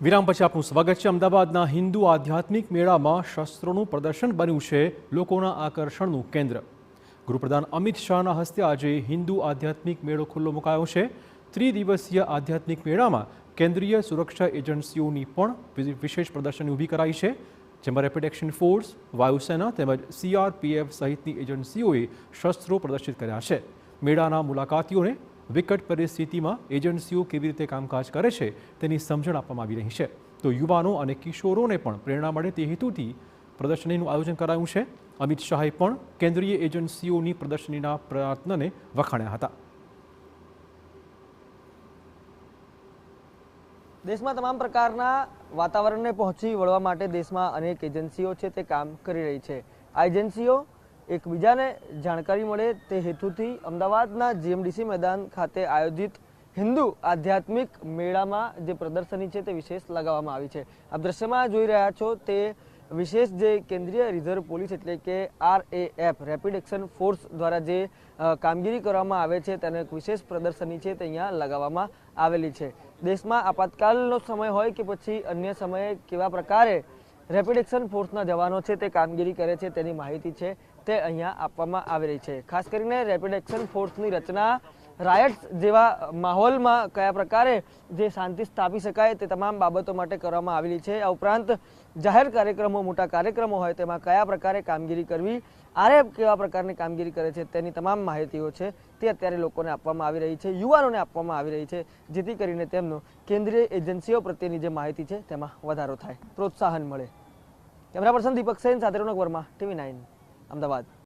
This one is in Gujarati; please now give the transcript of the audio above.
વિરામ પછી આપનું સ્વાગત છે। અમદાવાદના હિન્દુ આધ્યાત્મિક મેળામાં શસ્ત્રોનું પ્રદર્શન બન્યું છે લોકોના આકર્ષણનું કેન્દ્ર। ગૃહપ્રધાન અમિત શાહના હસ્તે આજે હિન્દુ આધ્યાત્મિક મેળો ખુલ્લો મુકાયો છે। ત્રિદિવસીય આધ્યાત્મિક મેળામાં કેન્દ્રીય સુરક્ષા એજન્સીઓની પણ વિશેષ પ્રદર્શની ઊભી કરાઈ છે, જેમાં રેપિડ એક્શન ફોર્સ, વાયુસેના તેમજ CRPF સહિતની એજન્સીઓએ શસ્ત્રો પ્રદર્શિત કર્યા છે। મેળાના મુલાકાતીઓને વિકટ પરિસ્થિતિમાં એજન્સીઓ કેવી રીતે કામકાજ કરે છે તેની સમજણ આપવામાં આવી રહી છે, તો યુવાનો અને કિશોરોને પણ પ્રેરણા મળે તે હેતુથી પ્રદર્શનીનું આયોજન કરાયું છે। અમિત શાહે પણ કેન્દ્રીય એજન્સીઓની પ્રદર્શનીના પ્રયત્નને વખાણ્યા હતા। દેશમાં તમામ પ્રકારના વાતાવરણને પહોંચી વળવા માટે દેશમાં અનેક એજન્સીઓ છે તે કામ કરી રહી છે। આ એજન્સીઓ એકબીજાને જાણકારી મળે તે હેતુથી અમદાવાદના GMDC મેદાન ખાતે આયોજિત હિન્દુ આધ્યાત્મિક મેળામાં જે પ્રદર્શની છે તે વિશેષ લગાવવામાં આવી છે। આપ દ્રશ્યમાં જોઈ રહ્યા છો તે વિશેષ જે કેન્દ્રીય રિઝર્વ પોલીસ એટલે કે RAF રેપિડ એક્શન ફોર્સ દ્વારા જે કામગીરી કરવામાં આવે છે તેનો એક વિશેષ પ્રદર્શની છે તે અહીંયા લગાવવામાં આવેલી છે। દેશમાં આપાતકાલનો સમય હોય કે પછી અન્ય સમયે કેવા પ્રકારે રેપિડ એક્શન ફોર્સના જવાનો છે તે કામગીરી કરે છે તેની માહિતી છે તે અહીંયા આપવામાં આવી રહી છે। ખાસ કરીને રેપિડ એક્શન ફોર્સની રચના રાયટ્સ જેવા માહોલમાં કયા પ્રકારે જે શાંતિ સ્થાપી શકાય તે તમામ બાબતો માટે કરવામાં આવેલી છે। આ ઉપરાંત જાહેર કાર્યક્રમો, મોટા કાર્યક્રમો હોય તેમાં કયા પ્રકારે કામગીરી કરવી, RAF કેવા પ્રકારની કામગીરી કરે છે તેની તમામ માહિતીઓ છે તે અત્યારે લોકોને આપવામાં આવી રહી છે, યુવાનોને આપવામાં આવી રહી છે, જેથી કરીને તેમનો કેન્દ્રીય એજન્સીઓ પ્રત્યેની જે માહિતી છે તેમાં વધારો થાય, પ્રોત્સાહન મળે। કેમેરા પર્સન દીપક સેન સાથે રોનક વર્મા, TV9 અમદાવાદ।